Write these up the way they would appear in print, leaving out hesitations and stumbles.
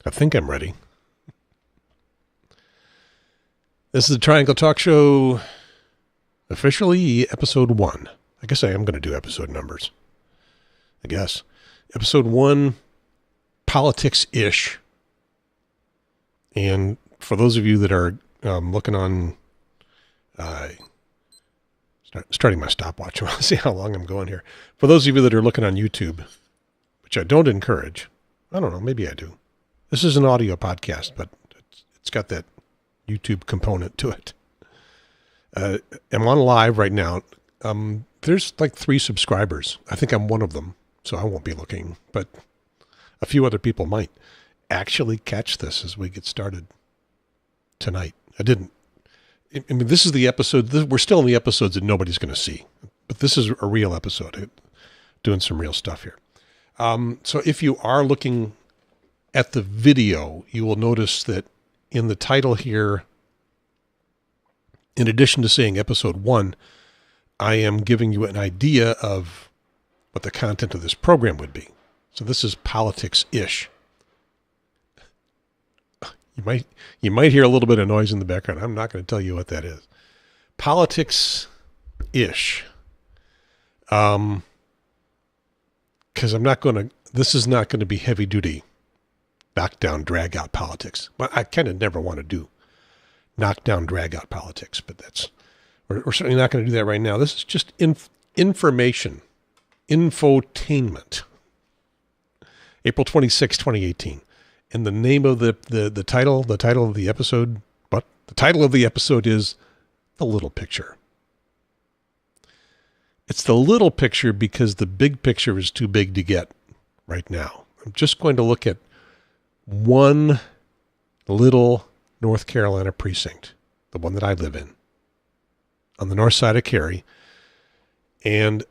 I think I'm ready. This is the Triangle Talk Show, officially episode 1. I guess I am going to do episode numbers. I guess. Episode 1, politics-ish. And for those of you that are looking on, starting my stopwatch, I want to see how long I'm going here. For those of you that are looking on YouTube, which I don't encourage, I don't know, maybe I do. This is an audio podcast, but it's got that YouTube component to it. I'm on live right now. There's like 3 subscribers. I think I'm one of them, so I won't be looking, but a few other people might actually catch this as we get started tonight. I didn't. I mean, this is the episode. We're still in the episodes that nobody's going to see, but this is a real episode, doing some real stuff here. So if you are looking at the video, you will notice that in the title here, in addition to saying episode 1, I am giving you an idea of what the content of this program would be. So this is politics-ish. You might hear a little bit of noise in the background. I'm not going to tell you what that is. Politics-ish. Because this is not going to be heavy-duty knock-down, drag-out politics. But I kind of never want to do knock-down, drag-out politics, but we're certainly not going to do that right now. This is just information, infotainment. April 26, 2018. And the name of the title of the episode, but the title of the episode is The Little Picture. It's the little picture because the big picture is too big to get right now. I'm just going to look at one little North Carolina precinct, the one that I live in, on the north side of Cary, and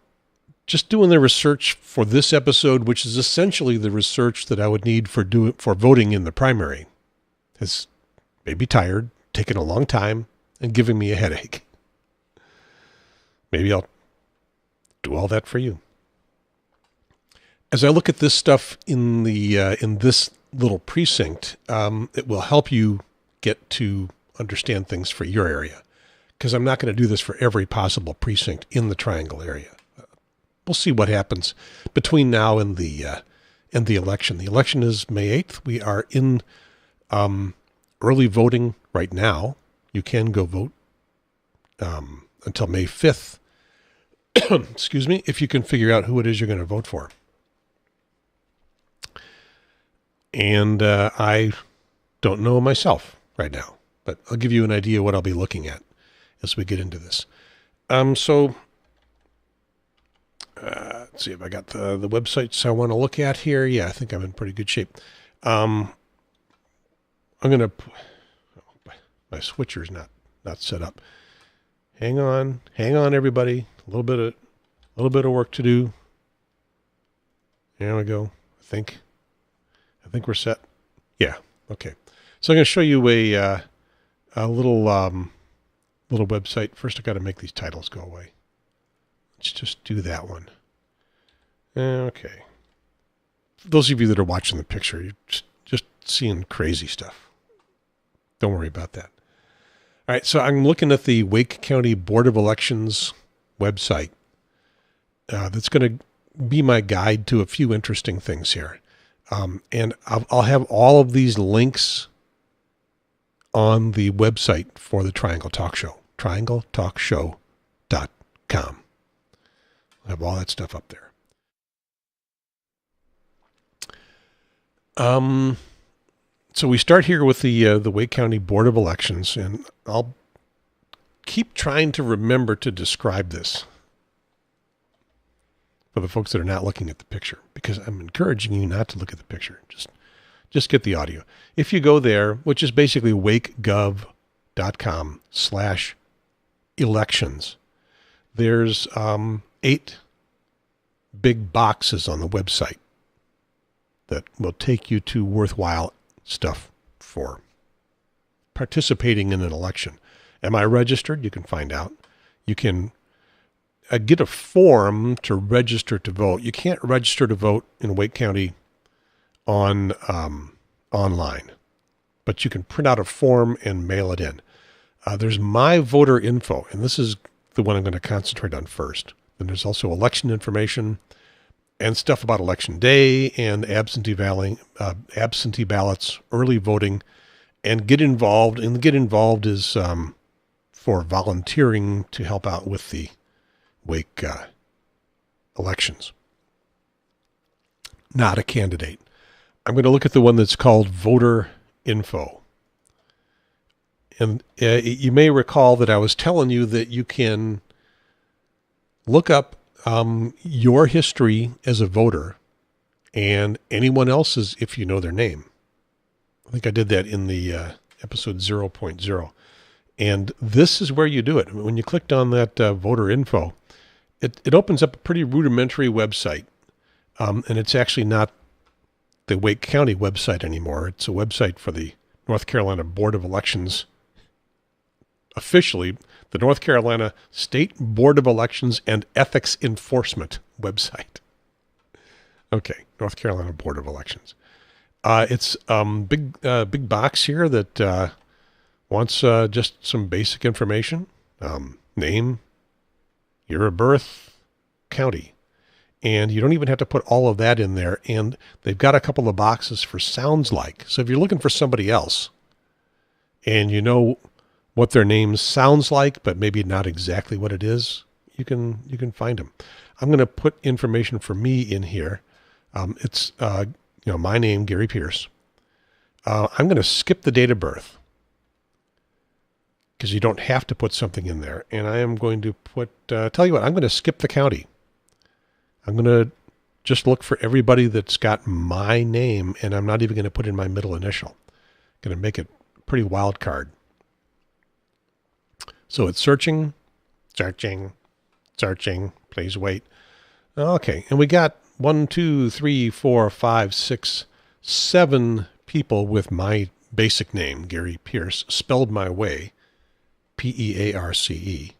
just doing the research for this episode, which is essentially the research that I would need for voting in the primary, has made me tired, taken a long time, and giving me a headache. Maybe I'll do all that for you. As I look at this stuff in this little precinct, it will help you get to understand things for your area, because I'm not going to do this for every possible precinct in the Triangle area. We'll see what happens between now and the election. The election is May 8th. We are in early voting right now. You can go vote until May 5th. Excuse me, if you can figure out who it is you're going to vote for. And I don't know myself right now, but I'll give you an idea what I'll be looking at as we get into this. Let's see if I got the websites I want to look at here. Yeah, I think I'm in pretty good shape. I'm going to, my switcher's not set up. Hang on, everybody. A little bit of work to do. There we go. I think we're set. Yeah. Okay. So I'm going to show you a little website. First, I got to make these titles go away. Let's just do that one. Okay. For those of you that are watching the picture, you're just seeing crazy stuff. Don't worry about that. All right. So I'm looking at the Wake County Board of Elections website. That's going to be my guide to a few interesting things here. And I'll have all of these links on the website for the Triangle Talk Show, triangletalkshow.com. I'll have all that stuff up there. So we start here with the Wake County Board of Elections, and I'll keep trying to remember to describe this for the folks that are not looking at the picture, because I'm encouraging you not to look at the picture. Just get the audio. If you go there, which is basically wakegov.com/elections, there's 8 big boxes on the website that will take you to worthwhile stuff for participating in an election. Am I registered? You can find out. You can get a form to register to vote. You can't register to vote in Wake County on online, but you can print out a form and mail it in. There's My Voter Info, and this is the one I'm going to concentrate on first. Then there's also election information and stuff about election day and absentee ballots, early voting, and Get Involved. And the Get Involved is for volunteering to help out with the Wake elections. Not a candidate. I'm going to look at the one that's called Voter Info. And you may recall that I was telling you that you can look up your history as a voter and anyone else's if you know their name. I think I did that in the episode 0.0. And this is where you do it. When you clicked on that voter info, it opens up a pretty rudimentary website. And it's actually not the Wake County website anymore. It's a website for the North Carolina Board of Elections. Officially, the North Carolina State Board of Elections and Ethics Enforcement website. Okay, North Carolina Board of Elections. It's big box here that wants just some basic information. Name, year of birth, county. And you don't even have to put all of that in there. And they've got a couple of boxes for sounds like. So if you're looking for somebody else and you know what their name sounds like, but maybe not exactly what it is, you can find them. I'm going to put information for me in here. It's my name, Gary Pierce. I'm going to skip the date of birth because you don't have to put something in there. And I am going to put, tell you what, I'm going to skip the county. I'm going to just look for everybody that's got my name, and I'm not even going to put in my middle initial. I'm going to make it a pretty wild card. So it's searching, please wait. Okay, and we got 1, 2, 3, 4, 5, 6, 7 people with my basic name, Gary Pierce, spelled my way, P-E-A-R-C-E,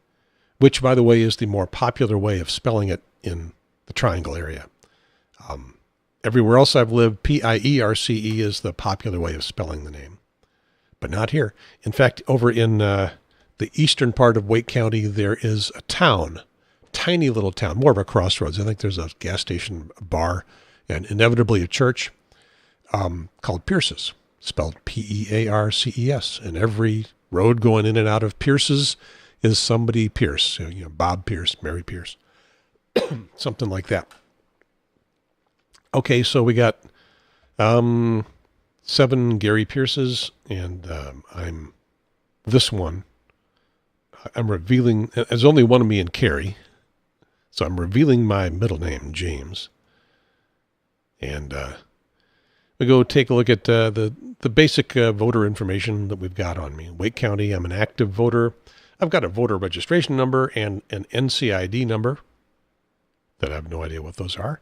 which, by the way, is the more popular way of spelling it in the Triangle area. Everywhere else I've lived, P-I-E-R-C-E is the popular way of spelling the name, but not here. In fact, over in the eastern part of Wake County, there is a town, tiny little town, more of a crossroads. I think there's a gas station, a bar, and inevitably a church called Pierce's, spelled P-E-A-R-C-E-S. And every road going in and out of Pierce's is somebody Pierce, Bob Pierce, Mary Pierce, something like that. Okay, so we got 7 Gary Pierces, and I'm this one. I'm revealing, there's only one of me and Cary, so I'm revealing my middle name, James. And we go take a look at the basic voter information that we've got on me. Wake County, I'm an active voter. I've got a voter registration number and an NCID number that I have no idea what those are.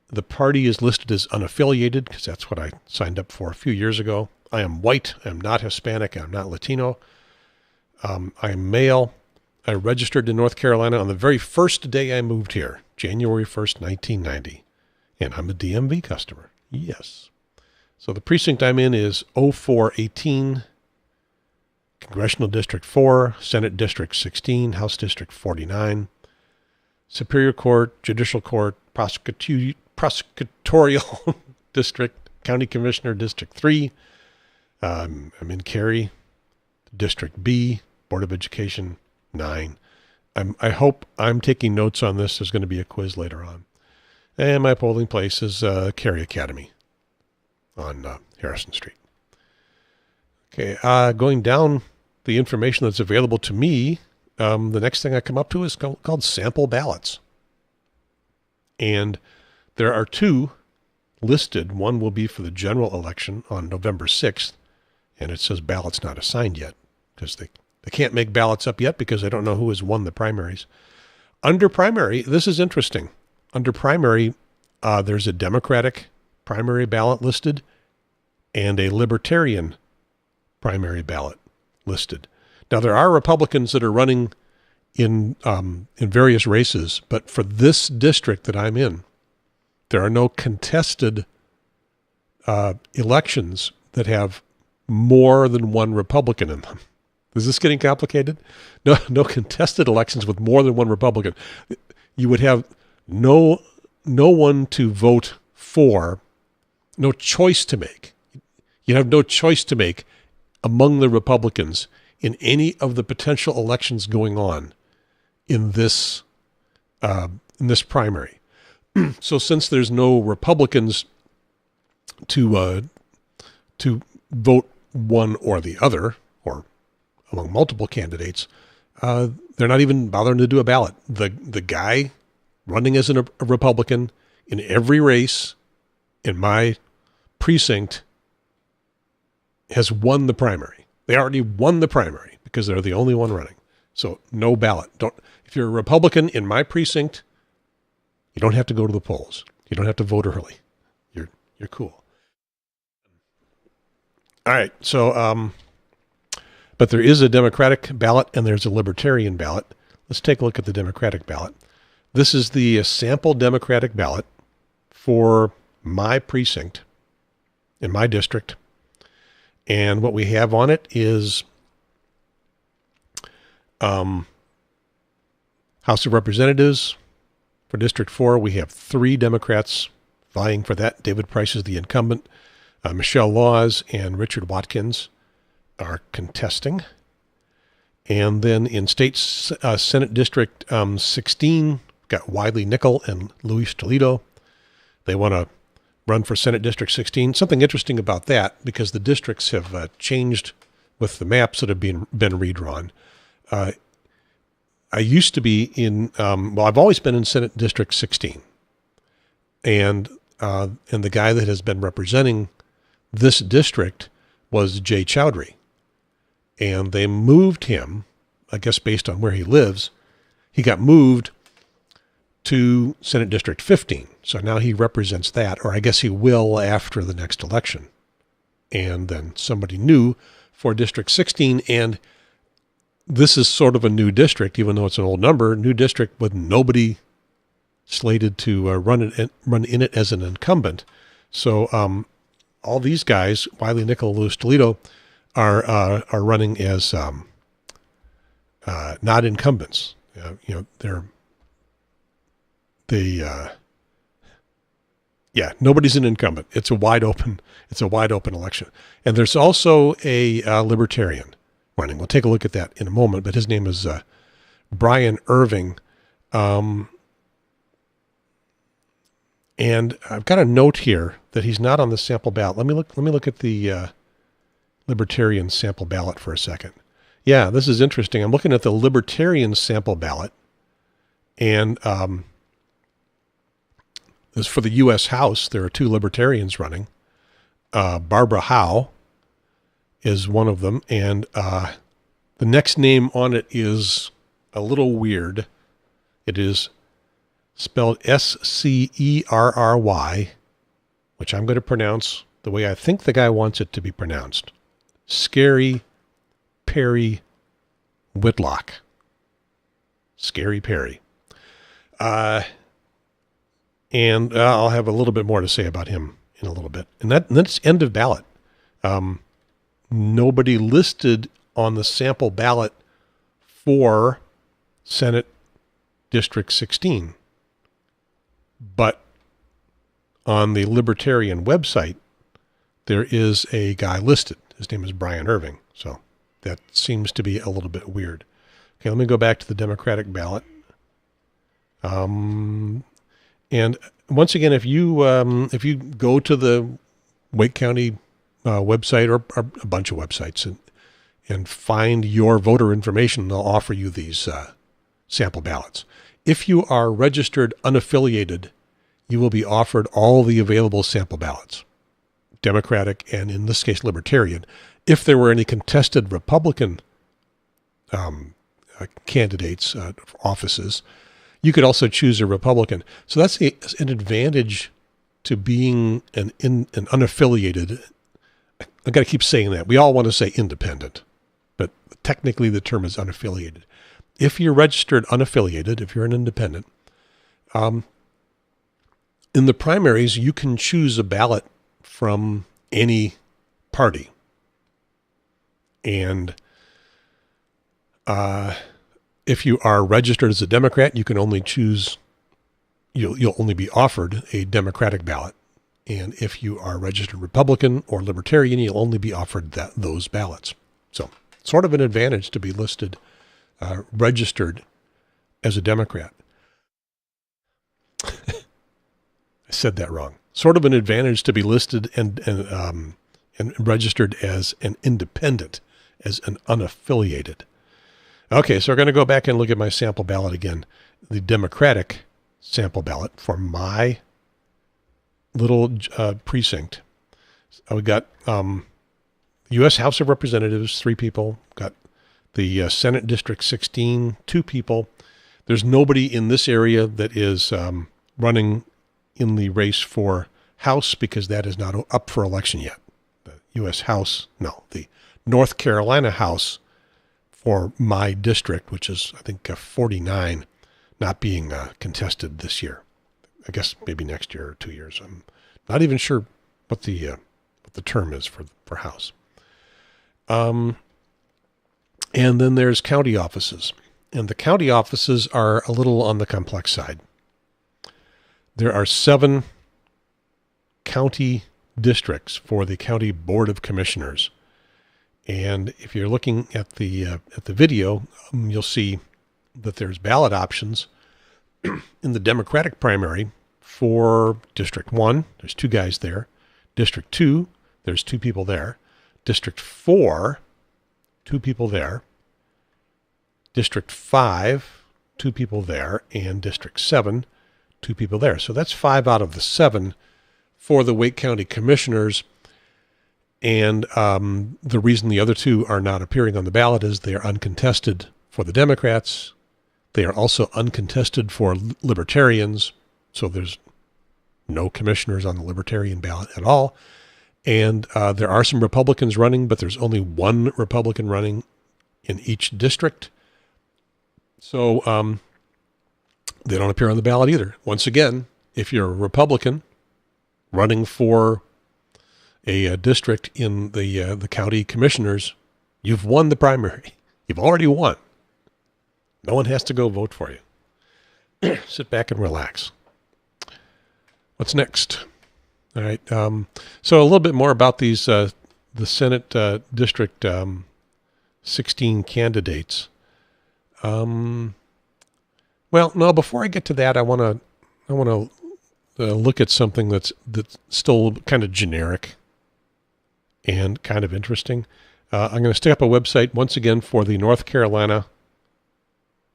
The party is listed as unaffiliated because that's what I signed up for a few years ago. I am white. I'm not Hispanic. I'm not Latino. I'm male. I registered in North Carolina on the very first day I moved here, January 1st, 1990. And I'm a DMV customer. Yes. So the precinct I'm in is 0418, Congressional District 4, Senate District 16, House District 49, Superior Court, Judicial Court, Prosecutorial District, County Commissioner District 3. I'm in Cary, District B, Board of Education 9. I hope I'm taking notes on this. There's going to be a quiz later on. And my polling place is Cary Academy on Harrison Street. Okay, going down the information that's available to me, the next thing I come up to is called sample ballots. And there are 2 listed. One will be for the general election on November 6th, and it says ballots not assigned yet because they can't make ballots up yet because they don't know who has won the primaries. Under primary, this is interesting. Under primary, there's a Democratic primary ballot listed and a Libertarian primary ballot listed. Now, there are Republicans that are running in various races, but for this district that I'm in, there are no contested elections that have more than one Republican in them. Is this getting complicated? No contested elections with more than one Republican. You would have no one to vote for, no choice to make. You have no choice to make among the Republicans in any of the potential elections going on in this primary. So since there's no Republicans to vote one or the other, or among multiple candidates, they're not even bothering to do a ballot. The guy running as a Republican in every race in my precinct has won the primary. They already won the primary because they're the only one running. So no ballot. If you're a Republican in my precinct, you don't have to go to the polls. You don't have to vote early. You're cool. All right. So, but there is a Democratic ballot and there's a Libertarian ballot. Let's take a look at the Democratic ballot. This is the sample Democratic ballot for my precinct in my district. And what we have on it is House of Representatives. For District 4, we have 3 Democrats vying for that. David Price is the incumbent. Michelle Laws and Richard Watkins are contesting. And then in State Senate District 16, got Wiley Nickel and Luis Toledo. They want to run for Senate District 16. Something interesting about that, because the districts have changed with the maps that have been redrawn. I used to be in, I've always been in Senate District 16. And the guy that has been representing this district was Jay Chowdhury. And they moved him, I guess based on where he lives, he got moved to Senate District 15. So now he represents that, or I guess he will after the next election. And then somebody new for District 16, and this is sort of a new district, even though it's an old number, new district with nobody slated to run in it as an incumbent. So all these guys, Wiley Nickel, Luis Toledo, are running as not incumbents. Nobody's an incumbent. It's a wide open election. And there's also a Libertarian running. We'll take a look at that in a moment, but his name is Brian Irving. And I've got a note here that he's not on the sample ballot. Let me look at the Libertarian sample ballot for a second. Yeah, this is interesting. I'm looking at the Libertarian sample ballot, and this for the U.S. House. There are 2 Libertarians running. Barbara Howe is one of them, and the next name on it is a little weird. It is spelled Scerry, which I'm going to pronounce the way I think the guy wants it to be pronounced. Scary Perry Whitlock. Scary Perry. And I'll have a little bit more to say about him in a little bit. And that's end of ballot. Nobody listed on the sample ballot for Senate District 16. But on the Libertarian website, there is a guy listed. His name is Brian Irving. So that seems to be a little bit weird. Okay, let me go back to the Democratic ballot. And once again, if you go to the Wake County website or a bunch of websites and find your voter information, they'll offer you these sample ballots. If you are registered unaffiliated, you will be offered all the available sample ballots, Democratic and in this case Libertarian. If there were any contested Republican candidates, offices, you could also choose a Republican. So that's an advantage to being an unaffiliated. I've got to keep saying that. We all want to say independent, but technically the term is unaffiliated. If you're registered unaffiliated, if you're an independent, in the primaries, you can choose a ballot from any party. And if you are registered as a Democrat, you can only choose, you'll only be offered a Democratic ballot. And if you are registered Republican or Libertarian, you'll only be offered those ballots. So sort of an advantage to be listed, registered as a Democrat. I said that wrong. Sort of an advantage to be listed and registered as an independent, as an unaffiliated. Okay, so we're going to go back and look at my sample ballot again. The Democratic sample ballot for my little precinct. We got U.S. House of Representatives, 3 people. Got the Senate District 16, 2 people. There's nobody in this area that is running in the race for House because that is not up for election yet. The U.S. House, no, the North Carolina House for my district, which is, I think, 49, not being contested this year. I guess maybe next year or 2 years. I'm not even sure what the term is for House. And then there's county offices. And the county offices are a little on the complex side. There are 7 county districts for the County Board of Commissioners. And if you're looking at the video, you'll see that there's ballot options in the Democratic primary for District 1. There's 2 guys there. District 2, there's 2 people there. District 4, 2 people there. District 5, 2 people there. And District 7, 2 people there. So that's 5 out of the 7 for the Wake County Commissioners. And the reason the other 2 are not appearing on the ballot is they are uncontested for the Democrats. They are also uncontested for Libertarians. So there's no commissioners on the Libertarian ballot at all. And there are some Republicans running, but there's only 1 Republican running in each district. So they don't appear on the ballot either. Once again, if you're a Republican running for a district in the county commissioners, you've won the primary. You've already won. No one has to go vote for you. Sit back and relax. What's next? All right. So a little bit more about these the Senate District 16 candidates. Well, no. Before I get to that, I want to look at something that's still kind of generic and kind of interesting. I'm going to stick up a website once again for the North Carolina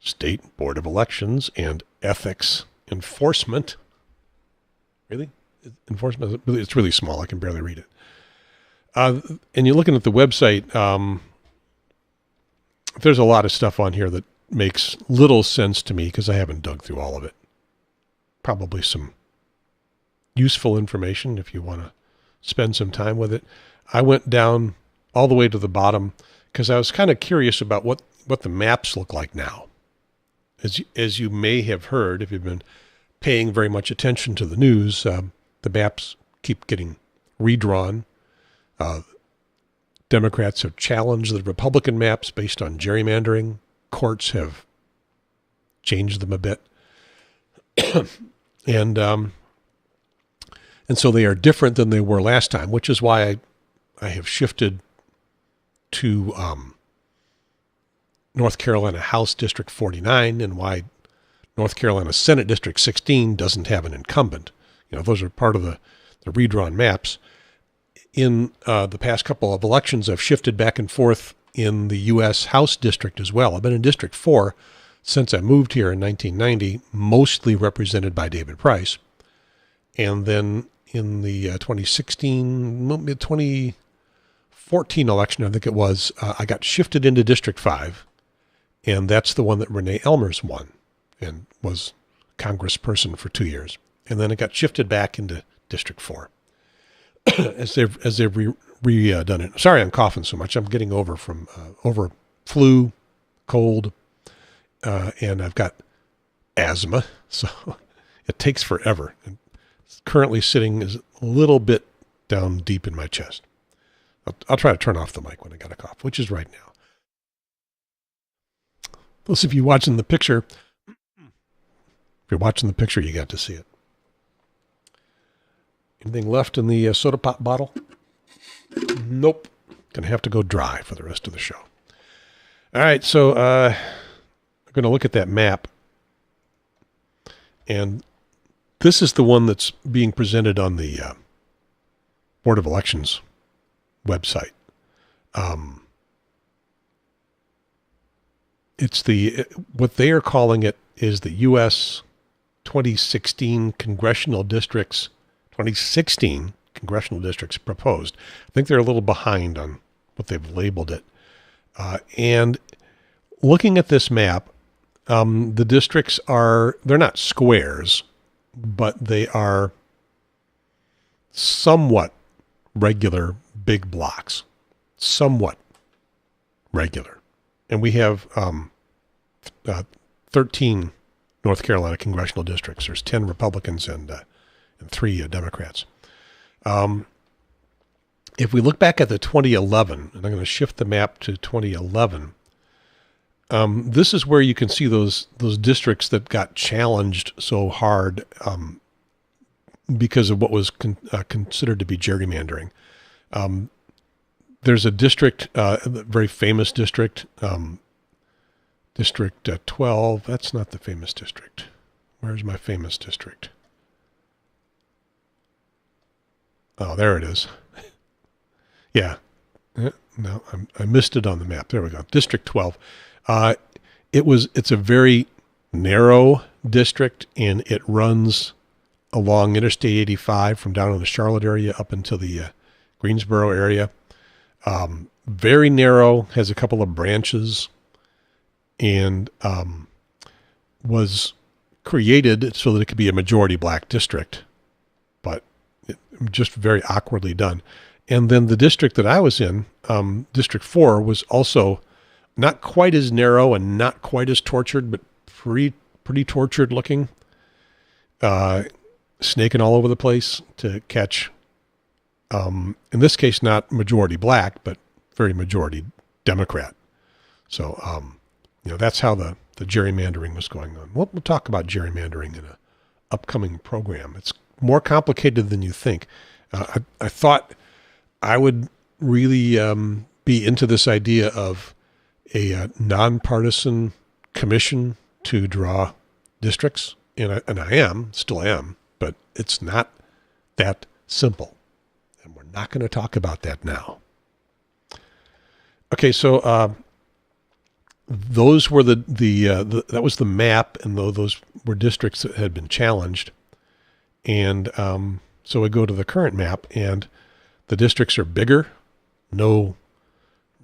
State Board of Elections and Ethics Enforcement. Really? Enforcement? It's really small. I can barely read it. And you're looking at the website. There's a lot of stuff on here that makes little sense to me because I haven't dug through all of it. Probably some useful information if you want to spend some time with it. I went down all the way to the bottom because I was kind of curious about what the maps look like now. As you may have heard, if you've been paying very much attention to the news, the maps keep getting redrawn. Democrats have challenged the Republican maps based on gerrymandering. Courts have changed them a bit. And so they are different than they were last time, which is why I have shifted to North Carolina House District 49 and why North Carolina Senate District 16 doesn't have an incumbent. You know, those are part of the redrawn maps. In the past couple of elections, I've shifted back and forth in the U.S. House District as well. I've been in District 4 since I moved here in 1990, mostly represented by David Price. And then in the 2014 election, I think it was, I got shifted into District 5, and that's the one that Renee Elmers won and was congressperson for 2 years. And then it got shifted back into District 4 as they've redone it. Sorry I'm coughing so much. I'm getting over flu, cold, and I've got asthma, so it takes forever. And currently sitting is a little bit down deep in my chest. I'll try to turn off the mic when I got a cough, which is right now. Those of you watching the picture, if you're watching the picture, you got to see it. Anything left in the soda pop bottle? Nope. Gonna have to go dry for the rest of the show. All right, so I'm going to look at that map. And this is the one that's being presented on the Board of Elections website. It's what they are calling it is the U.S. 2016 congressional districts, 2016 congressional districts proposed. I think they're a little behind on what they've labeled it. And looking at this map, the districts they're not squares, but they are somewhat regular big blocks, somewhat regular. And we have 13 North Carolina congressional districts. There's 10 Republicans and 3 Democrats. If we look back at the 2011, and I'm going to shift the map to 2011, this is where you can see those districts that got challenged so hard because of what was considered to be gerrymandering. There's a district, a very famous district, District 12. That's not the famous district. Where's my famous district? Oh, there it is. Yeah. No, I missed it on the map. There we go. District 12. It's a very narrow district, and it runs along Interstate 85 from down in the Charlotte area up into the Greensboro area. Very narrow, has a couple of branches, and was created so that it could be a majority black district, but just very awkwardly done. And then the district that I was in, District 4, was also not quite as narrow and not quite as tortured, but pretty tortured looking, snaking all over the place to catch, in this case, not majority black, but very majority Democrat. So, that's how the gerrymandering was going on. We'll talk about gerrymandering in an upcoming program. It's more complicated than you think. I thought I would really be into this idea of a nonpartisan commission to draw districts, and I still am, but it's not that simple, and we're not going to talk about that now. Okay, so those were that was the map, and those were districts that had been challenged, and so we go to the current map, and the districts are bigger, no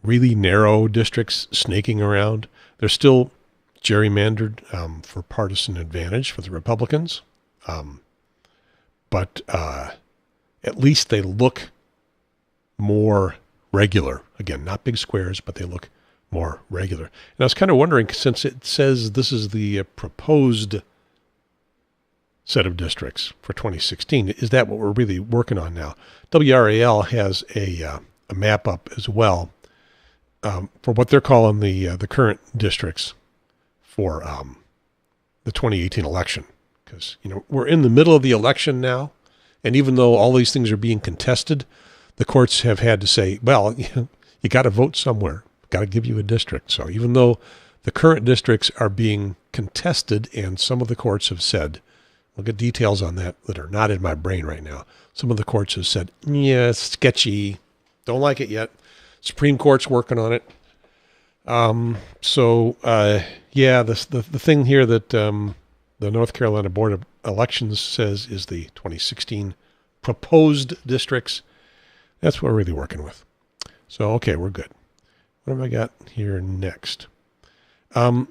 really narrow districts snaking around. They're still gerrymandered for partisan advantage for the Republicans, but at least they look more regular. Again, not big squares, but they look more regular. And I was kind of wondering, since it says this is the proposed set of districts for 2016, is that what we're really working on now? WRAL has a map up as well for what they're calling the current districts for the 2018 election. Because, we're in the middle of the election now, and even though all these things are being contested, the courts have had to say, well, you got to vote somewhere, got to give you a district. So even though the current districts are being contested, and some of the courts have said, we'll get details on that are not in my brain right now. Some of the courts have said, yeah, it's sketchy, don't like it yet. Supreme Court's working on it. The thing here that the North Carolina Board of Elections says is the 2016 proposed districts. That's what we're really working with. So, okay, we're good. What have I got here next? You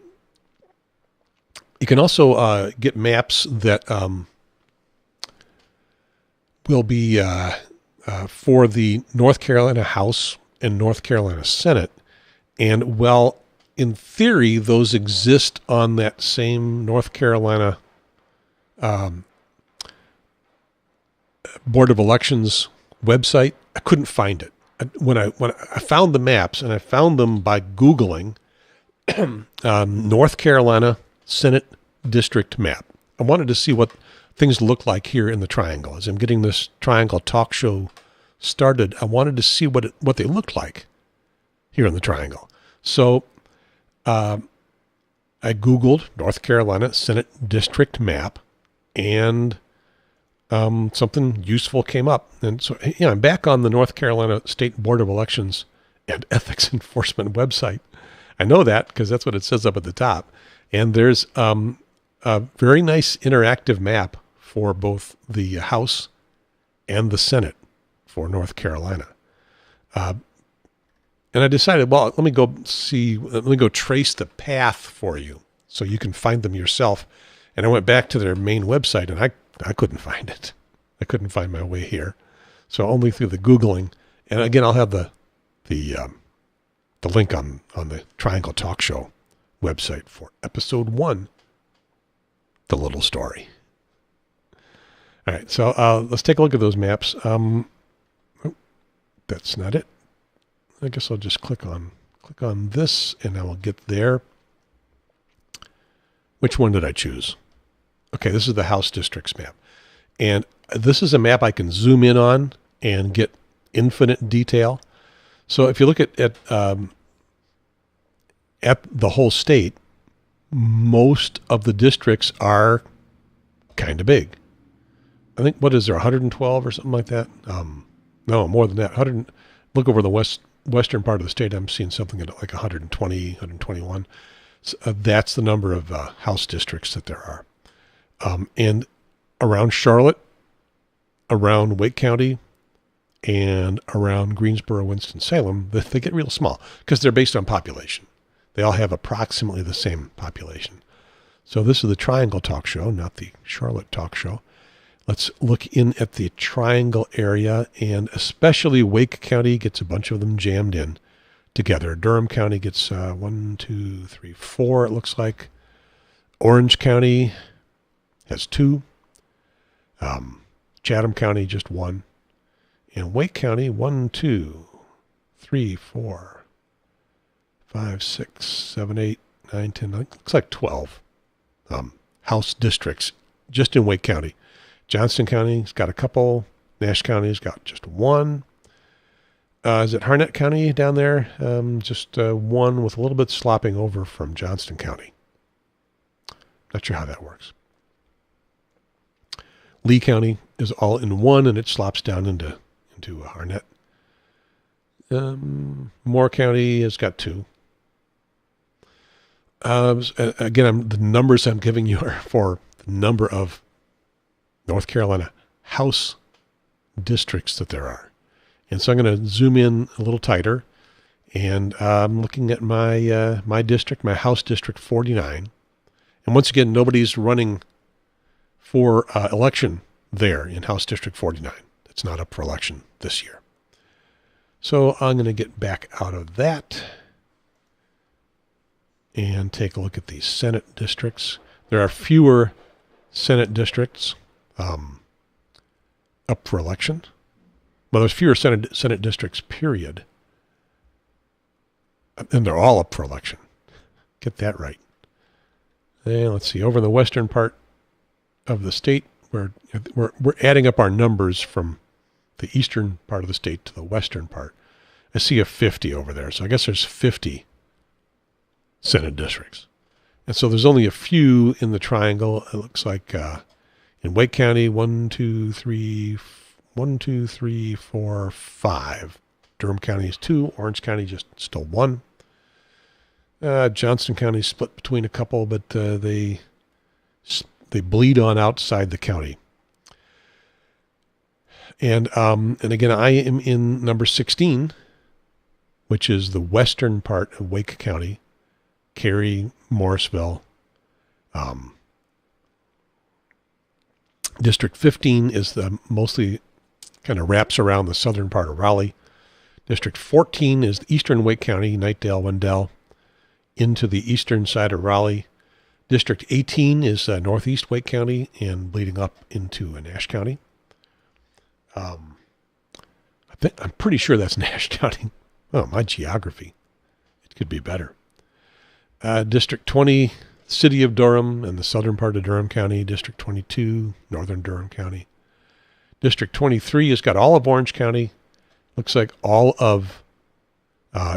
can also get maps that will be for the North Carolina House and North Carolina Senate. And, well, in theory, those exist on that same North Carolina Board of Elections website. I couldn't find it. when I found the maps, and I found them by Googling North Carolina Senate District map. I wanted to see what things look like here in the Triangle. As I'm getting this Triangle talk show started, I wanted to see what they looked like here in the Triangle. So I Googled North Carolina Senate District map, and something useful came up. And so, yeah, I'm back on the North Carolina State Board of Elections and Ethics Enforcement website. I know that because that's what it says up at the top. And there's a very nice interactive map for both the House and the Senate for North Carolina. And I decided, well, let me go trace the path for you so you can find them yourself. And I went back to their main website, and I couldn't find it. I couldn't find my way here. So only through the Googling. And again, I'll have the link on the Triangle Talk Show website for episode 1, The Little Story. All right, so let's take a look at those maps. That's not it. I guess I'll just click on this, and I will get there. Which one did I choose? Okay, this is the House Districts map. And this is a map I can zoom in on and get infinite detail. So if you look at the whole state, most of the districts are kind of big. I think, what is there, 112 or something like that? No, more than that. Look over the western part of the state, I'm seeing something like 120, 121. So, that's the number of House districts that there are. And around Charlotte, around Wake County, and around Greensboro, Winston-Salem, they get real small because they're based on population. They all have approximately the same population. So this is the Triangle Talk Show, not the Charlotte Talk Show. Let's look in at the Triangle area, and especially Wake County gets a bunch of them jammed in together. Durham County gets 1, 2, 3, 4, it looks like. Orange County has 2. Chatham County, just 1. And Wake County, 1, 2, 3, 4, 5, 6, 7, 8, 9, 10, looks like 12 House districts just in Wake County. Johnston County's got a couple. Nash County's got just 1. Is it Harnett County down there? Just 1 with a little bit slopping over from Johnston County. Not sure how that works. Lee County is all in 1, and it slops down into Harnett. Moore County has got 2. Again, the numbers I'm giving you are for the number of North Carolina House districts that there are. And so I'm going to zoom in a little tighter, and I'm looking at my my district, my House District 49. And once again, nobody's running for election there in House District 49. It's not up for election this year. So I'm going to get back out of that and take a look at the Senate districts. There are fewer Senate districts up for election. Well, there's fewer Senate districts, period. And they're all up for election. Get that right. And let's see, over in the western part of the state, we're adding up our numbers from the eastern part of the state to the western part. I see a 50 over there, so I guess there's 50 Senate districts. And so there's only a few in the Triangle. It looks like in Wake County, 1, 2, 3, 4, 5. Durham County is 2. Orange County just still 1. Johnston County split between a couple, but they bleed on outside the county. And again, I am in number 16, which is the western part of Wake County, Cary, Morrisville. District 15 is the mostly kind of wraps around the southern part of Raleigh. District 14 is eastern Wake County, Knightdale, Wendell, into the eastern side of Raleigh. District 18 is northeast Wake County and bleeding up into Nash County. I I'm pretty sure that's Nash County. Oh, my geography. It could be better. District 20, City of Durham and the southern part of Durham County. District 22, northern Durham County. District 23 has got all of Orange County. Looks like all of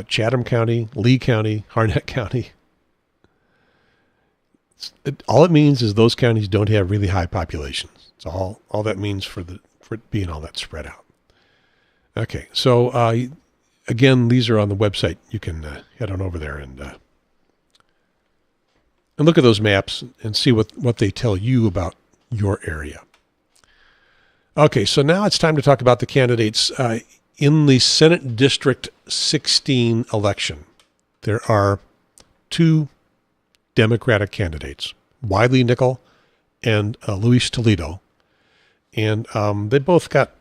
Chatham County, Lee County, Harnett County. All it means is those counties don't have really high populations. It's all that means for it being all that spread out. Okay, so again, these are on the website. You can head on over there and look at those maps and see what they tell you about your area. Okay, so now it's time to talk about the candidates in the Senate District 16 election. There are two Democratic candidates, Wiley Nickel and Luis Toledo. And they both got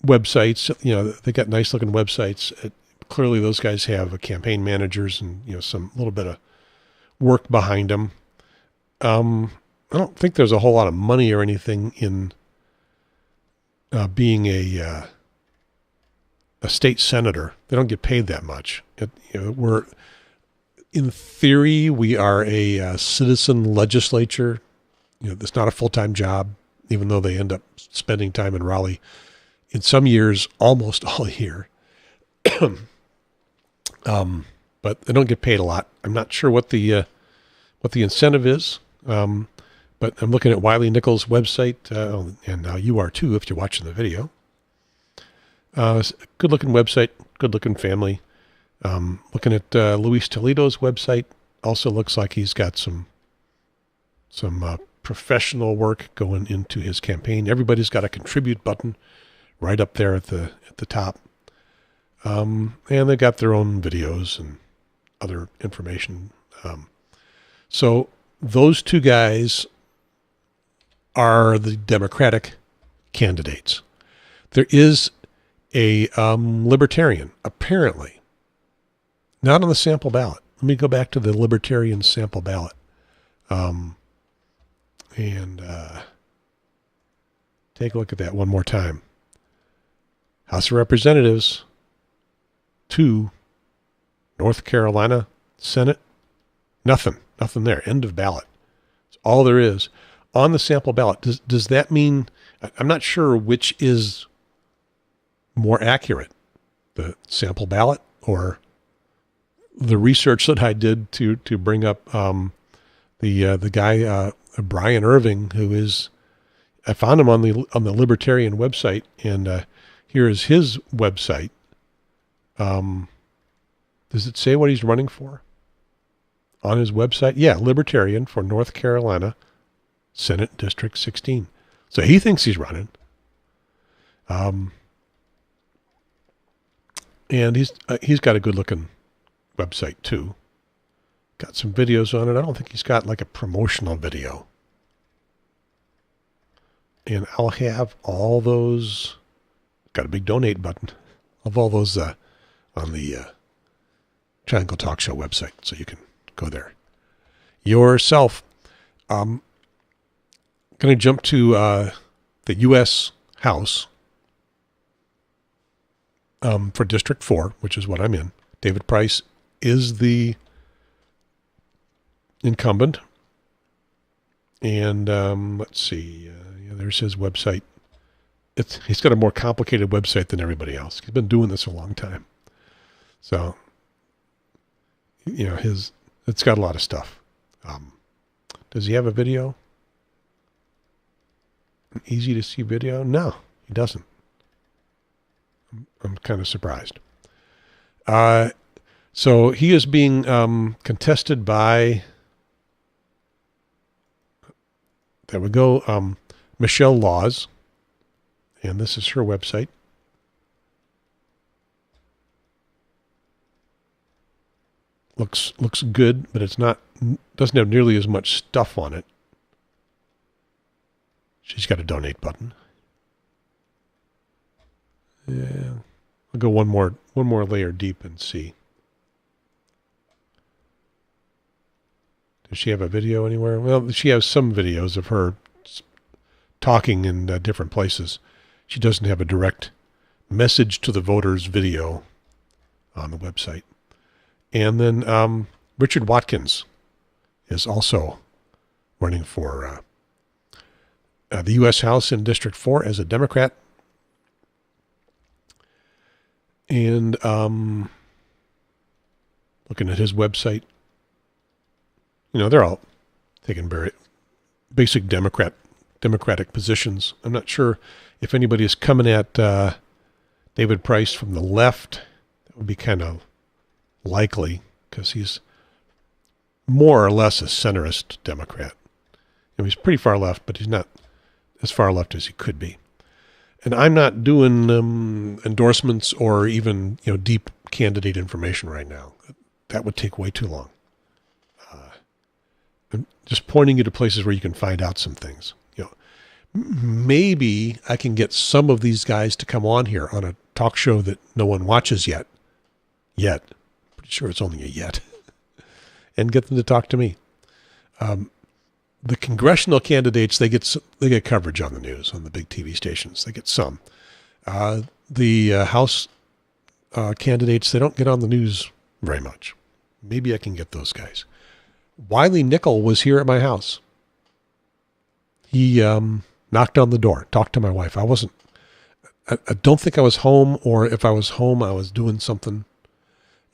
websites. They got nice looking websites. Clearly those guys have campaign managers and, some little bit of work behind them. I don't think there's a whole lot of money or anything in being a state senator. They don't get paid that much. In theory, we are a citizen legislature. It's not a full-time job, even though they end up spending time in Raleigh in some years, almost all year. But they don't get paid a lot. I'm not sure what the incentive is. But I'm looking at Wiley Nichols' website, and now you are too if you're watching the video. Good-looking website, good-looking family. Looking at Luis Toledo's website, also looks like he's got some professional work going into his campaign. Everybody's got a contribute button right up there at the top, and they've got their own videos and other information. So those two guys are the Democratic candidates. There is a libertarian, apparently. Not on the sample ballot. Let me go back to the libertarian sample ballot. And take a look at that one more time. House of Representatives, 2, North Carolina, Senate, nothing there. End of ballot. That's all there is. On the sample ballot, does that mean, I'm not sure which is more accurate, the sample ballot or the research that I did to bring up the guy Brian Irving, who is, I found him on the Libertarian website, and here is his website. Does it say what he's running for on his website? Yeah, Libertarian for North Carolina, Senate District 16. So he thinks he's running. And he's got a good looking website too. Got some videos on it. I don't think he's got like a promotional video. And I'll have all those, got a big donate button of all those on the Triangle Talk Show website, so you can go there yourself. Going to jump to the U.S. House for District 4, which is what I'm in. David Price is the incumbent. And let's see. There's his website. He's got a more complicated website than everybody else. He's been doing this a long time. So, it's got a lot of stuff. Does he have a video? An easy to see video? No, he doesn't. I'm kind of surprised. So he is being contested by, there we go, Michelle Laws, and this is her website. Looks good, but doesn't have nearly as much stuff on it. She's got a donate button. Yeah, I'll go one more layer deep and see. Does she have a video anywhere? Well, she has some videos of her talking in different places. She doesn't have a direct message to the voters video on the website. And then Richard Watkins is also running for the U.S. House in District 4 as a Democrat. And looking at his website, they're all taking very basic democratic positions. I'm not sure if anybody is coming at David Price from the left. That would be kind of likely because he's more or less a centrist Democrat. He's pretty far left, but he's not as far left as he could be. And I'm not doing endorsements or even deep candidate information right now. That would take way too long. I'm just pointing you to places where you can find out some things. Maybe I can get some of these guys to come on here on a talk show that no one watches yet. Pretty sure it's only a yet. And get them to talk to me. The congressional candidates, they get coverage on the news, on the big TV stations. They get some. The House candidates, they don't get on the news very much. Maybe I can get those guys. Wiley Nickel was here at my house. He knocked on the door, talked to my wife. I don't think I was home, or if I was home, I was doing something.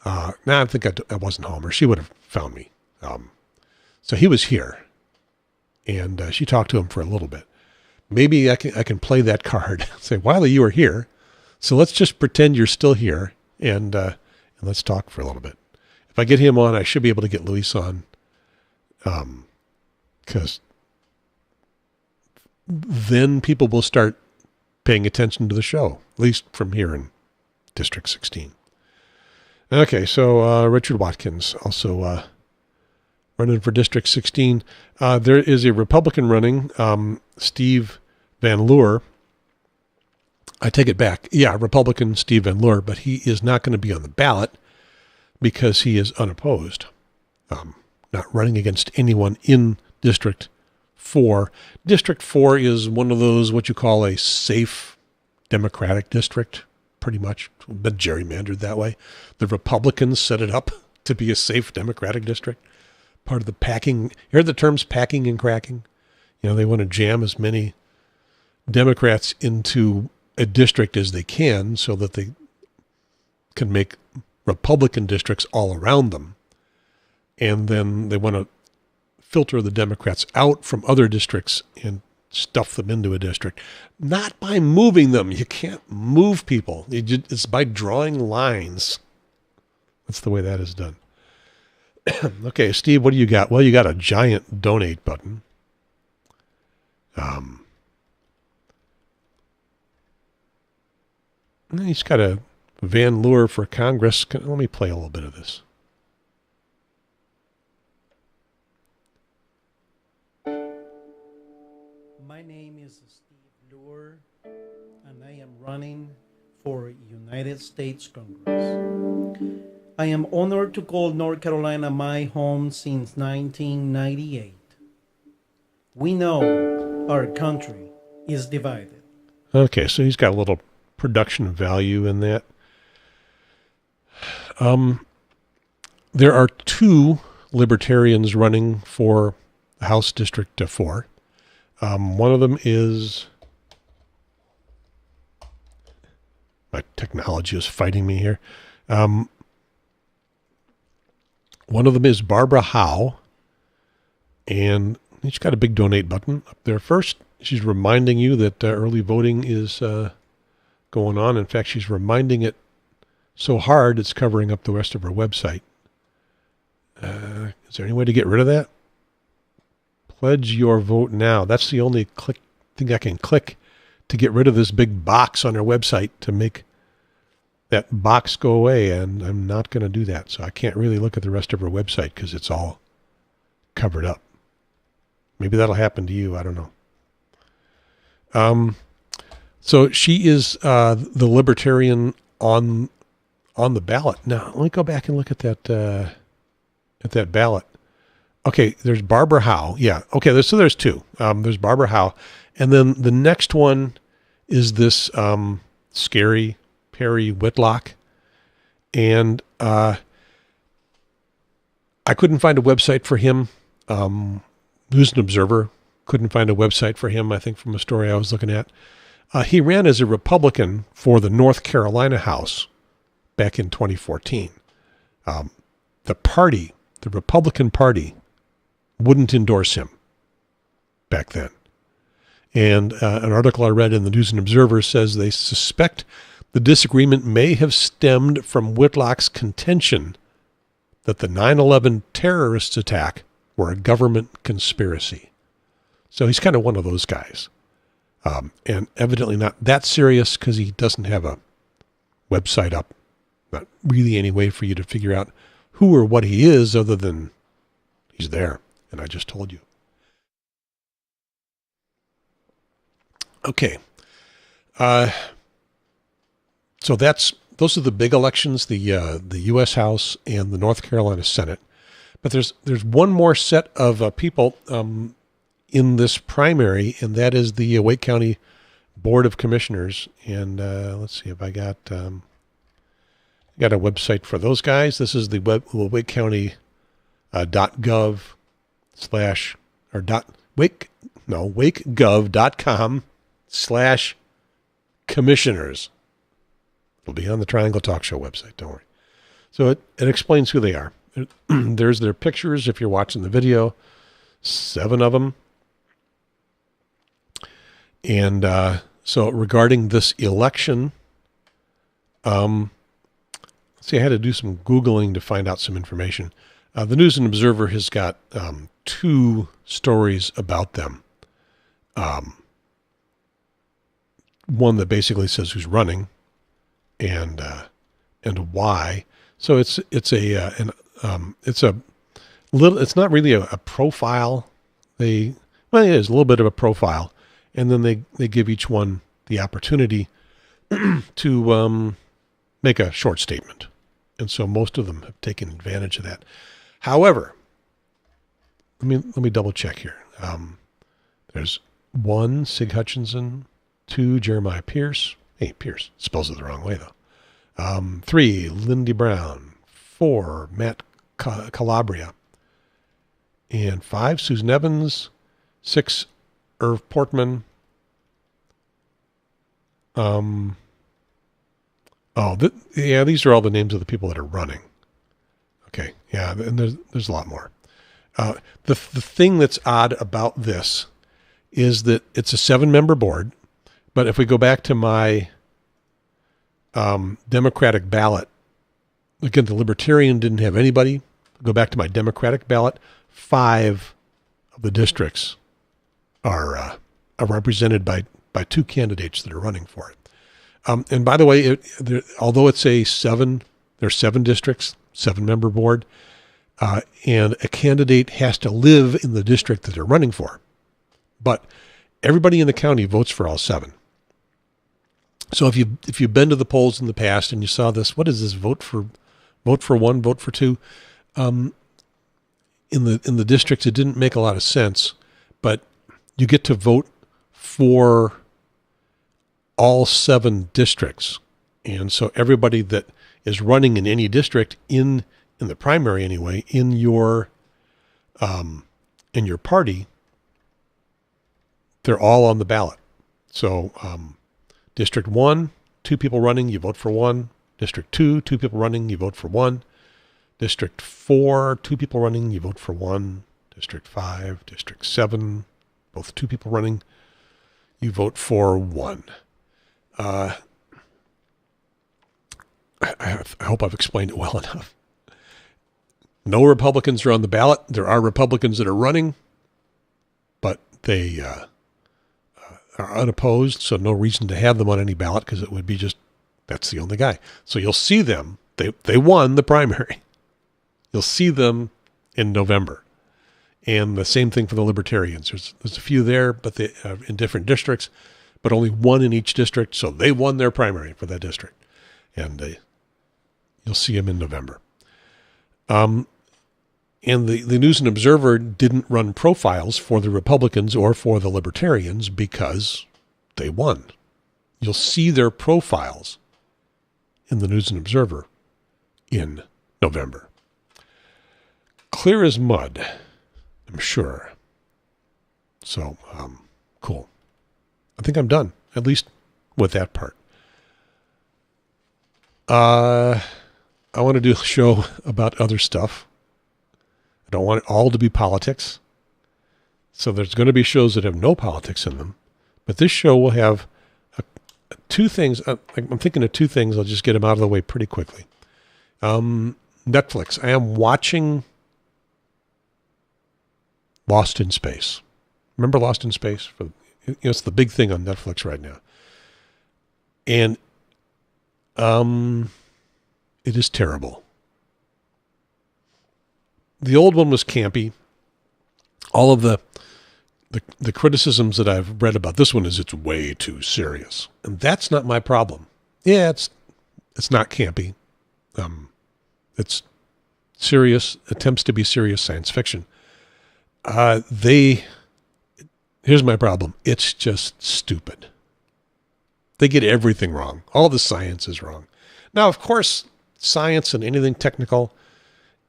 I think I wasn't home, or she would have found me. So he was here, and she talked to him for a little bit. Maybe I can play that card. Say, Wiley, you were here, so let's just pretend you're still here, and let's talk for a little bit. If I get him on, I should be able to get Luis on, because then people will start paying attention to the show, at least from here in District 16. Okay, so Richard Watkins also running for District 16. There is a Republican running, Steve Van Leur. I take it back. Yeah, Republican Steve Van Leur, but he is not going to be on the ballot because he is unopposed, not running against anyone in District 4. District 4 is one of those, what you call a safe Democratic district, pretty much. It's been gerrymandered that way. The Republicans set it up to be a safe Democratic district. Part of the packing. You heard the terms packing and cracking? They want to jam as many Democrats into a district as they can so that they can make Republican districts all around them. And then they want to filter the Democrats out from other districts and stuff them into a district. Not by moving them. You can't move people. It's by drawing lines. That's the way that is done. Okay, Steve, what do you got? Well, you got a giant donate button. He's got a Van Leur for Congress. Let me play a little bit of this. My name is Steve Leur, and I am running for United States Congress. I am honored to call North Carolina my home since 1998. We know our country is divided. Okay, so he's got a little production value in that. There are two libertarians running for House District 4. One of them is, my technology is fighting me here. One of them is Barbara Howe, and she's got a big donate button up there. First, she's reminding you that early voting is going on. In fact, she's reminding it so hard it's covering up the rest of her website. Is there any way to get rid of that? Pledge your vote now. That's the only thing I can click to get rid of this big box on her website to make that box go away, and I'm not going to do that. So I can't really look at the rest of her website because it's all covered up. Maybe that'll happen to you. I don't know. So she is the libertarian on the ballot. Now, let me go back and look at that ballot. Okay, there's Barbara Howe. Yeah, okay, so there's two. There's Barbara Howe. And then the next one is this scary Perry Whitlock. And I couldn't find a website for him. News and Observer couldn't find a website for him, I think, from a story I was looking at. He ran as a Republican for the North Carolina House back in 2014. The Republican Party, wouldn't endorse him back then. And an article I read in the News and Observer says they suspect the disagreement may have stemmed from Whitlock's contention that the 9/11 terrorist attack were a government conspiracy. So he's kind of one of those guys. And evidently not that serious because he doesn't have a website up. Not really any way for you to figure out who or what he is other than he's there. And I just told you. Okay. So those are the big elections, the U.S. House and the North Carolina Senate. But there's one more set of people in this primary, and that is the Wake County Board of Commissioners. And let's see if I got a website for those guys. This is the Wake County .gov slash or wakegov.com/commissioners. It'll be on the Triangle Talk Show website. Don't worry. So it explains who they are. There's their pictures if you're watching the video. 7 of them. And so regarding this election, see, I had to do some Googling to find out some information. The News and Observer has got 2 stories about them. One that basically says who's running and why. So it's not really a profile. It is a little bit of a profile, and then they give each one the opportunity to make a short statement. And so most of them have taken advantage of that. However, let me double check here. There's 1, Sig Hutchinson, 2, Jeremiah Pierce. Hey, Pierce, spells it the wrong way though. 3, Lindy Brown. 4, Matt Calabria. And 5, Susan Evans. 6, Irv Portman. These are all the names of the people that are running. Okay, yeah, and there's a lot more. The thing that's odd about this is that it's a 7-member board, but if we go back to my Democratic ballot, again, the Libertarian didn't have anybody. Go back to my Democratic ballot, 5 of the districts are represented by 2 candidates that are running for it. And by the way, although it's there's 7 districts, 7-member board, and a candidate has to live in the district that they're running for. But everybody in the county votes for all 7. So if you've been to the polls in the past and you saw this, what is this? Vote for 1, vote for 2. In the districts, it didn't make a lot of sense, but you get to vote for all 7 districts. And so everybody that is running in any district in the primary anyway, in your party, they're all on the ballot. So District 1, 2 people running, you vote for 1. District 2, 2 people running, you vote for 1. District 4, 2 people running, you vote for 1. District 5, District 7, both 2 people running, you vote for 1. I hope I've explained it well enough. No Republicans are on the ballot. There are Republicans that are running, but they are unopposed, so no reason to have them on any ballot because it would be just, that's the only guy. So you'll see them. They won the primary. You'll see them in November. And the same thing for the Libertarians. There's a few there, but they in different districts, but only 1 in each district. So they won their primary for that district. And you'll see them in November. And the News and Observer didn't run profiles for the Republicans or for the Libertarians because they won. You'll see their profiles in the News and Observer in November. Clear as mud, I'm sure. So, cool. I think I'm done, at least with that part. I want to do a show about other stuff. I don't want it all to be politics. So there's going to be shows that have no politics in them. But this show will have two things. I'm thinking of two things. I'll just get them out of the way pretty quickly. Netflix. I am watching Lost in Space. Remember Lost in Space? It's the big thing on Netflix right now. And it is terrible. The old one was campy. All of the criticisms that I've read about this one is it's way too serious. And that's not my problem. Yeah, it's not campy. It's serious, attempts to be serious science fiction. Here's my problem. It's just stupid. They get everything wrong. All the science is wrong. Now, of course, science and anything technical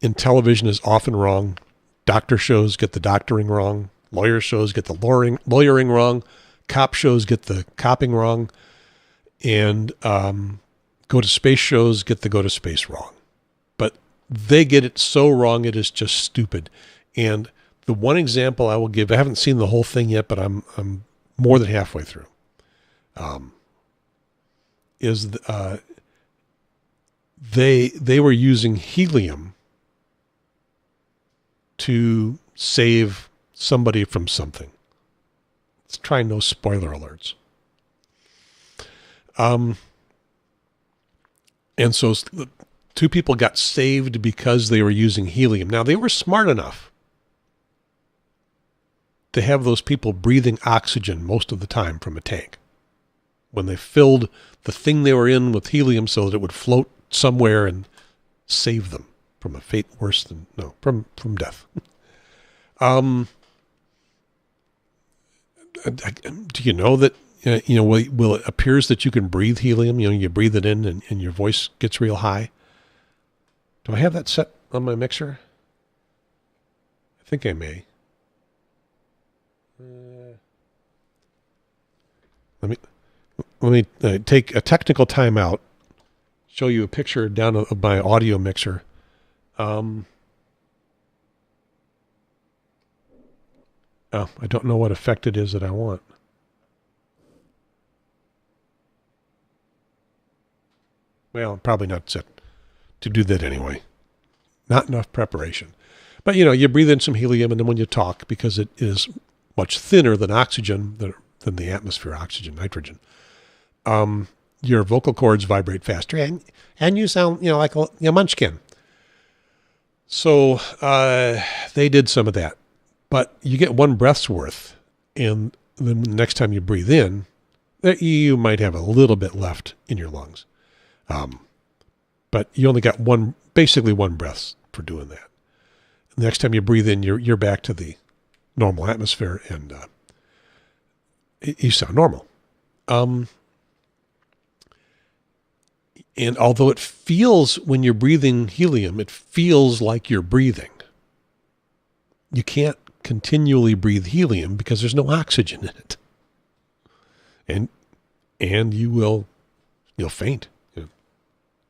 in television is often wrong. Doctor shows get the doctoring wrong. Lawyer shows get the lawyering wrong. Cop shows get the copping wrong. And go to space shows get the go to space wrong. But they get it so wrong, it is just stupid. And the one example I will give, I haven't seen the whole thing yet, but I'm more than halfway through. They were using helium to save somebody from something. Let's try no spoiler alerts. And so two people got saved because they were using helium. Now, they were smart enough to have those people breathing oxygen most of the time from a tank. When they filled the thing they were in with helium so that it would float somewhere and save them from a fate worse than, from death. Do you know that, well, it appears that you can breathe helium. You breathe it in and your voice gets real high. Do I have that set on my mixer? I think I may. Let me take a technical timeout, show you a picture down of my audio mixer. I don't know what effect it is that I want. Well, I'm probably not set to do that anyway. Not enough preparation. But, you breathe in some helium, and then when you talk, because it is much thinner than oxygen, than the atmosphere, oxygen, nitrogen, your vocal cords vibrate faster, and you sound, like a munchkin. So they did some of that. But you get one breath's worth, and then the next time you breathe in, you might have a little bit left in your lungs. But you only got basically one breath for doing that. The next time you breathe in, you're back to the normal atmosphere, and you sound normal. And although it feels, when you're breathing helium, it feels like you're breathing. You can't continually breathe helium because there's no oxygen in it. And you'll faint.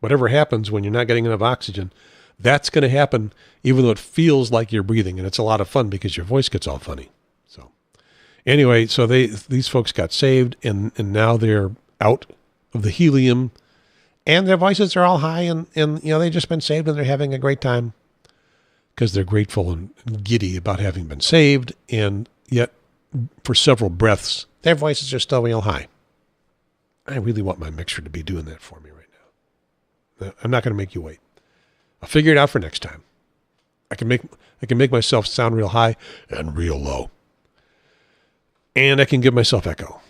Whatever happens when you're not getting enough oxygen, that's going to happen even though it feels like you're breathing. And it's a lot of fun because your voice gets all funny. So anyway, so these folks got saved, and now they're out of the helium, and their voices are all high, and they've just been saved, and they're having a great time because they're grateful and giddy about having been saved. And yet for several breaths, their voices are still real high. I really want my mixer to be doing that for me right now. I'm not going to make you wait. I'll figure it out for next time. I can make myself sound real high and real low. And I can give myself echo.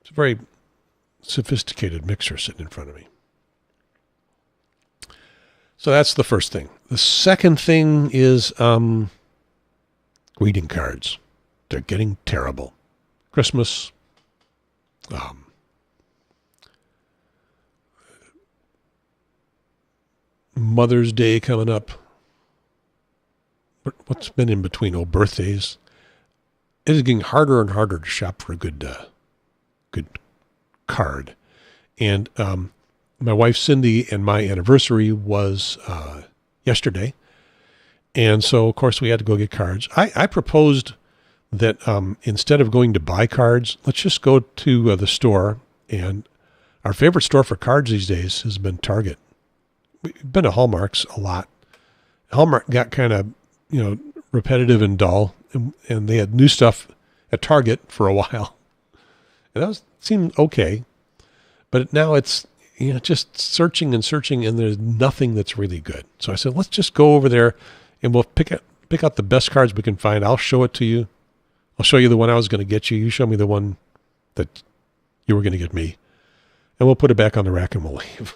It's a very sophisticated mixer sitting in front of me. So that's the first thing. The second thing is greeting cards. They're getting terrible. Christmas. Mother's Day coming up. What's been in between? Oh, birthdays. It is getting harder and harder to shop for a good card. And my wife Cindy and my anniversary was yesterday. And so, of course, we had to go get cards. I proposed that instead of going to buy cards, let's just go to the store. And our favorite store for cards these days has been Target. We've been to Hallmark's a lot. Hallmark got kind of, repetitive and dull. And they had new stuff at Target for a while. And that seemed okay. But now it's, just searching and searching, and there's nothing that's really good. So I said, let's just go over there and we'll pick out the best cards we can find. I'll show it to you. I'll show you the one I was going to get you. You show me the one that you were going to get me. And we'll put it back on the rack and we'll leave.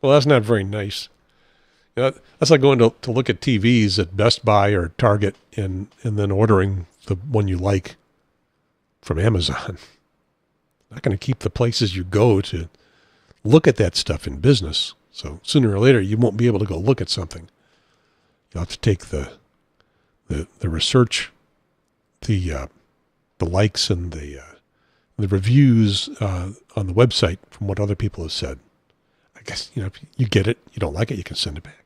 Well, that's not very nice. That's like going to look at TVs at Best Buy or Target and then ordering the one you like from Amazon. Not going to keep the places you go to look at that stuff in business. So sooner or later, you won't be able to go look at something. You'll have to take the research, the likes and the reviews on the website from what other people have said. I guess, if you get it, you don't like it, you can send it back.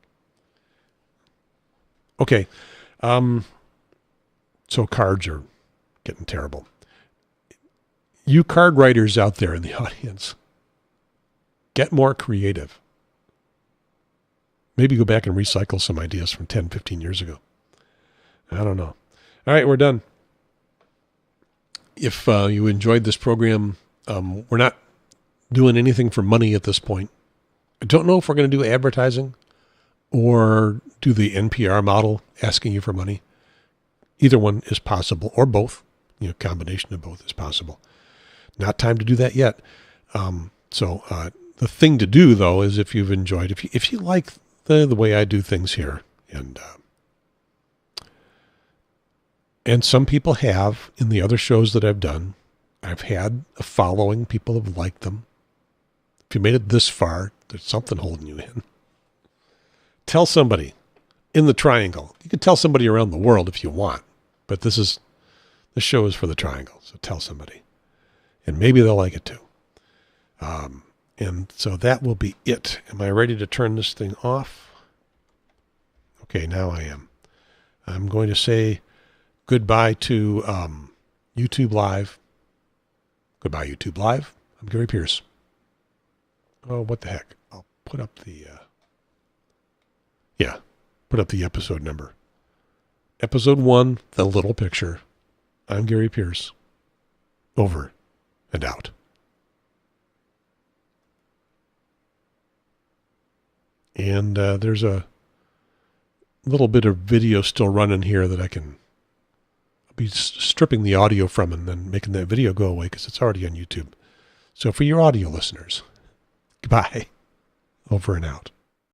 Okay. So cards are getting terrible. You card writers out there in the audience, get more creative. Maybe go back and recycle some ideas from 10, 15 years ago. I don't know. All right, we're done. If you enjoyed this program, we're not doing anything for money at this point. I don't know if we're going to do advertising or do the NPR model asking you for money. Either one is possible, or both. Combination of both is possible. Not time to do that yet. So the thing to do, though, is if you've enjoyed, if you like the way I do things here, and some people have in the other shows that I've done, I've had a following. People have liked them. If you made it this far, there's something holding you in. Tell somebody in the triangle. You can tell somebody around the world if you want, but this show is for the triangle. So tell somebody, and maybe they'll like it too. And so that will be it. Am I ready to turn this thing off? Okay, now I am. I'm going to say goodbye to YouTube Live. Goodbye, YouTube Live. I'm Cary Pierce. Oh, what the heck? I'll put up the put up the episode number. Episode 1, the little picture. I'm Cary Pierce. Over and out. And there's a little bit of video still running here that I'll be stripping the audio from and then making that video go away because it's already on YouTube. So for your audio listeners, goodbye. Over and out.